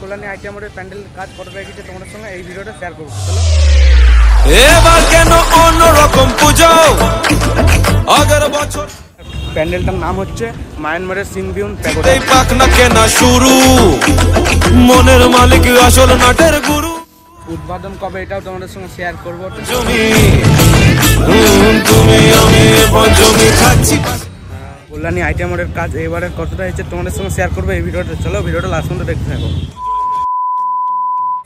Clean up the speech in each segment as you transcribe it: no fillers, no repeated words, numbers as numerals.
Kalyani IT মোড়ের প্যান্ডেল কাজ কতটা এগিয়েছে তোমাদের সঙ্গে এই ভিডিওটা শেয়ার করবো। চলো এবার কেন অন্যরকম পুজো আগের বছর। প্যান্ডেলটার নাম হচ্ছে মায়ানমারের সিনবিউন প্যাগোডা। এই পাখনা কেনা শুরু মনের মালিক আসল নাটের গুরু। উদ্বোধন কবে এটাও তোমাদের সঙ্গে শেয়ার করবো। তুমি আমি পঞ্চমী খাচ্ছি। কল্যাণী আইটি মোড়ের কাজ এবারে কতটা হয়েছে তোমাদের সঙ্গে শেয়ার করবো এই ভিডিওটা। চলো ভিডিওটা লাস্ট পর্যন্ত দেখতে থাকো।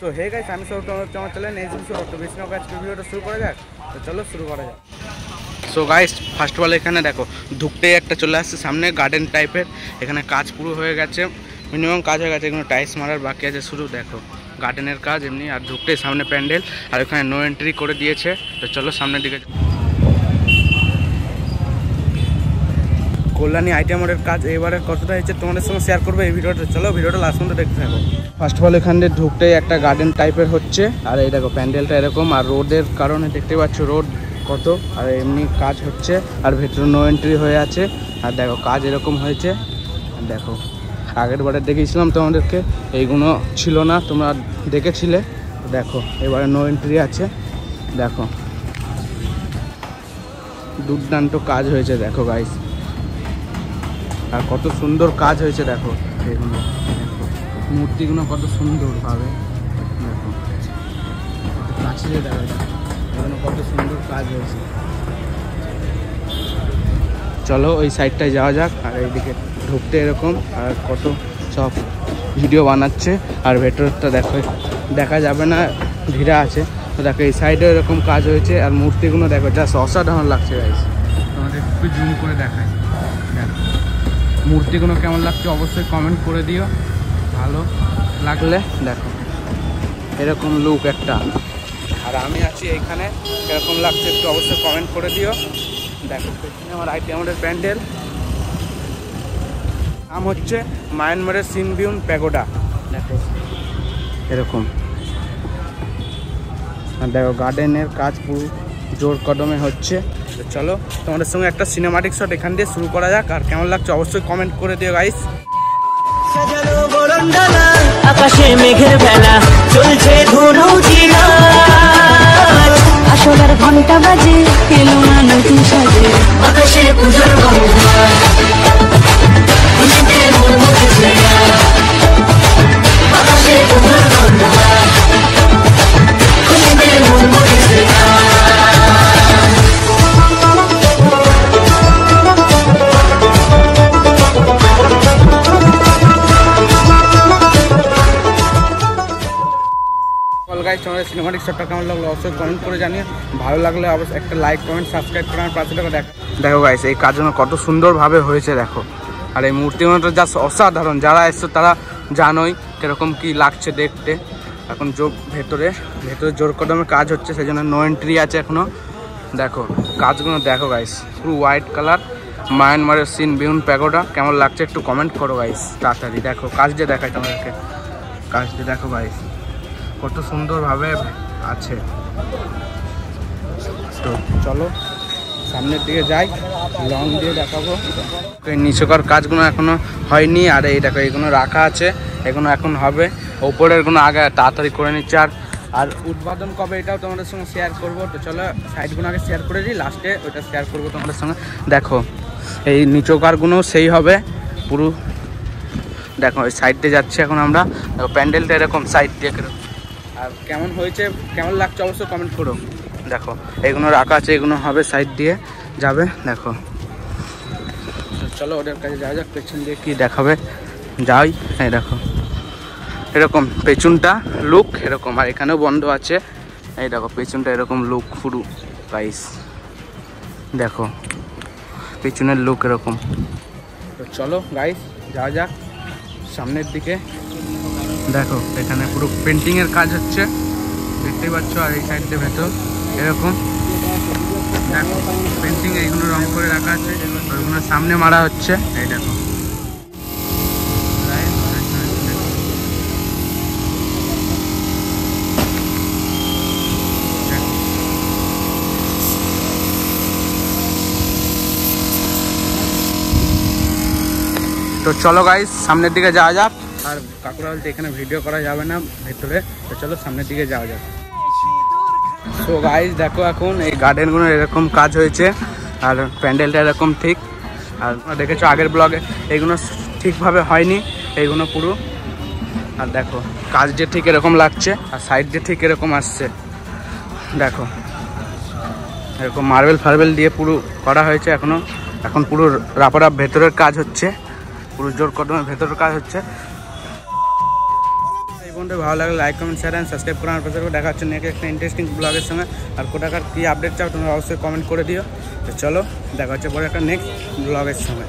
তো হে গাইস, আমি সব তোমার চ্যানেল এই তো বেশি না আজকে ভিডিওটা শুরু করা যাক। তো চলো শুরু করা যাক। So guys, first of all এখানে দেখো ঢুকতেই একটা চলে আসছে সামনে গার্ডেন টাইপের। এখানে কাজ পুরো হয়ে গেছে, মিনিমাম কাজ হয়ে গেছে, এখানে টাইলস মারার বাকি আছে শুরু। দেখো গার্ডেনের কাজ এমনি, আর ঢুকতেই সামনে প্যান্ডেল, আর এখানে নো এন্ট্রি করে দিয়েছে। তো চলো সামনের দিকে। কল্যাণী আইটি মোড়ের কাজ এবারে কতটা হয়েছে তোমাদের সঙ্গে শেয়ার করবো এই ভিডিওটা। চলো ভিডিওটা লাস্ট পর্যন্ত দেখতে থাকো। ফার্স্ট অফ অল এখানে ঢুকতেই একটা গার্ডেন টাইপের হচ্ছে, আর এই দেখো প্যান্ডেলটা এরকম, আর রোডের কারণে দেখতে পাচ্ছ রোড কত, আর এমনি কাজ হচ্ছে, আর ভেতরে নো এন্ট্রি হয়ে আছে। আর দেখো কাজ এরকম হয়েছে। দেখো আগের বারে দেখিয়েছিলাম তোমাদেরকে, এইগুলো ছিল না, তোমরা দেখেছিলে। দেখো এবারে নো এন্ট্রি আছে। দেখো দুর্দান্ত কাজ হয়েছে দেখো গাইস, আর কত সুন্দর কাজ হয়েছে দেখো। এগুলো মূর্তিগুলো কত সুন্দরভাবে দেখো, কাছে দেখো এগুলো কত সুন্দর কাজ হয়েছে। চলো ওই সাইডটায় যাওয়া যাক। আর এইদিকে ঢুকতে এরকম, আর কত সব ভিডিও বানাচ্ছে, আর ভেতরটা দেখো দেখা যাবে না, ঘিরা আছে। তো দেখো এই সাইডে এরকম কাজ হয়েছে, আর মূর্তিগুলো দেখো জাস্ট অসাধারণ লাগছে গাইস। তোমাদের একটু জুম করে দেখায়, দেখো মূর্তিগুলো কেমন লাগছে অবশ্যই কমেন্ট করে দিও, ভালো লাগলে। দেখো এরকম লুক একটা, আর আমি আছি এইখানে, এরকম লাগছে একটু অবশ্যই কমেন্ট করে দিও। দেখো পেছনে আমার আইটি মোড়ের প্যান্ডেল, নাম হচ্ছে মায়ানমারের সিনবিউন প্যাগোডা। দেখো এরকম, আর দেখো গার্ডেনের কাজ পুরো জোর কদমে হচ্ছে। তো চলো তোমাদের সঙ্গে একটা সিনেমাটিক শট এখান দিয়ে শুরু করা যাক, আর কেমন লাগছে অবশ্যই কমেন্ট করে দিও গাইস। আকাশে মেঘের বেলা চলছে ধুনু জিনা, আসলের ঘন্টা বাজে এলো না নতুন সাজে, আকাশে পুজোর বন্ধন আকাশে পুজোর বন্ধন। তোমাদের সিনেমাটিক শটটা কেমন লাগলো অবশ্যই কমেন্ট করে জানিয়ে, ভালো লাগলে অবশ্যই একটা লাইক কমেন্ট সাবস্ক্রাইব করে আমার পাশে দেখো। দেখো গাইস এই কাজগুলো কত সুন্দরভাবে হয়েছে দেখো, আর এই মূর্তিগুলোটা জাস্ট অসাধারণ। যারা এসছো তারা জানোই কিরকম কি লাগছে দেখতে। এখন ভেতরে জোর কদমে কাজ হচ্ছে, সেই জন্য নো এন্ট্রি আছে এখনো। দেখো কাজগুলো দেখো গাইস, পুরো হোয়াইট কালার, মায়ানমারের সিনবিউন প্যাগোডা। কেমন লাগছে একটু কমেন্ট করো গাইস তাড়াতাড়ি। দেখো কাজ দিয়ে দেখায় তোমাদেরকে, কাজ দিয়ে দেখো গাইস কত সুন্দরভাবে আছে। তো চলো সামনের দিকে যাই, লং দিয়ে দেখাবো। এই নিচকার কাজগুলো এখনো হয়নি, আর এই দেখো এইগুলো রাখা আছে, এগুলো এখন হবে। ওপরের গুলো আগে তাড়াতাড়ি করে নিচ্ছে, আর উদ্বোধন কবে এটাও তোমাদের সঙ্গে শেয়ার করবো। তো চলো সাইডগুলো আগে শেয়ার করে দিই, লাস্টে ওইটা শেয়ার করবো তোমাদের সঙ্গে। দেখো এই নিচকারগুলো সেই হবে পুরো। দেখো ওই সাইড দিয়ে যাচ্ছে এখন আমরা। দেখো প্যান্ডেলটা এরকম সাইড দিয়ে, আর কেমন হয়েছে কেমন লাগছে অবশ্যই কমেন্ট করো। দেখো এগুলো রাখা আছে, এগুলো হবে সাইড দিয়ে যাবে। দেখো চলো ওদের কাছে যাওয়া যাক, পেছন দিয়ে কি দেখাবে যাই। এই দেখো এরকম পেছনটা লুক এরকম, আর এখানেও বন্ধ আছে। এই দেখো পেছনটা এরকম লুক পুরো গাইস, দেখো পেছনের লুক এরকম। তো চলো গাইস যাওয়া যাক সামনের দিকে। দেখো এখানে পুরো পেন্টিং এর কাজ হচ্ছে দেখতেই পাচ্ছ, আর এই সাইড দিয়ে ভেতর এরকম দেখো পেন্টিং, এইগুলো রং করে রাখা আছে, ওইগুলো সামনে মারা হচ্ছে। এই দেখো তো চলো গাইস সামনের দিকে যাওয়া যাক। আর কাকুরা বলতে এখানে ভিডিও করা যাবে না ভেতরে, তো চলো সামনের দিকে যাওয়া যাক। সো গাইজ দেখো এখন এই গার্ডেনগুলো এরকম কাজ হয়েছে আর প্যান্ডেলটা এরকম ঠিক। আর দেখেছো আগের ব্লগে এইগুলো ঠিকভাবে হয়নি, এইগুলো পুরো। আর দেখো কাজ যে ঠিক এরকম লাগছে আর সাইড যে ঠিক এরকম আসছে, দেখো এরকম মার্বেল ফার্বেল দিয়ে পুরো করা হয়েছে। এখন পুরো রাপারাপ ভেতরের কাজ হচ্ছে, পুরো জোর কদমে ভেতরের কাজ হচ্ছে। এই বন্ধু ভালো লাগলে like comment share and subscribe করার পাশে দেখা হচ্ছে নেক্সট একটা ইন্টারেস্টিং ব্লগের সঙ্গে। আর কোথাকার কী আপডেট চাও তোমরা অবশ্যই কমেন্ট করে দিও। তো চলো দেখা হচ্ছে পরে একটা নেক্সট ব্লগের সঙ্গে।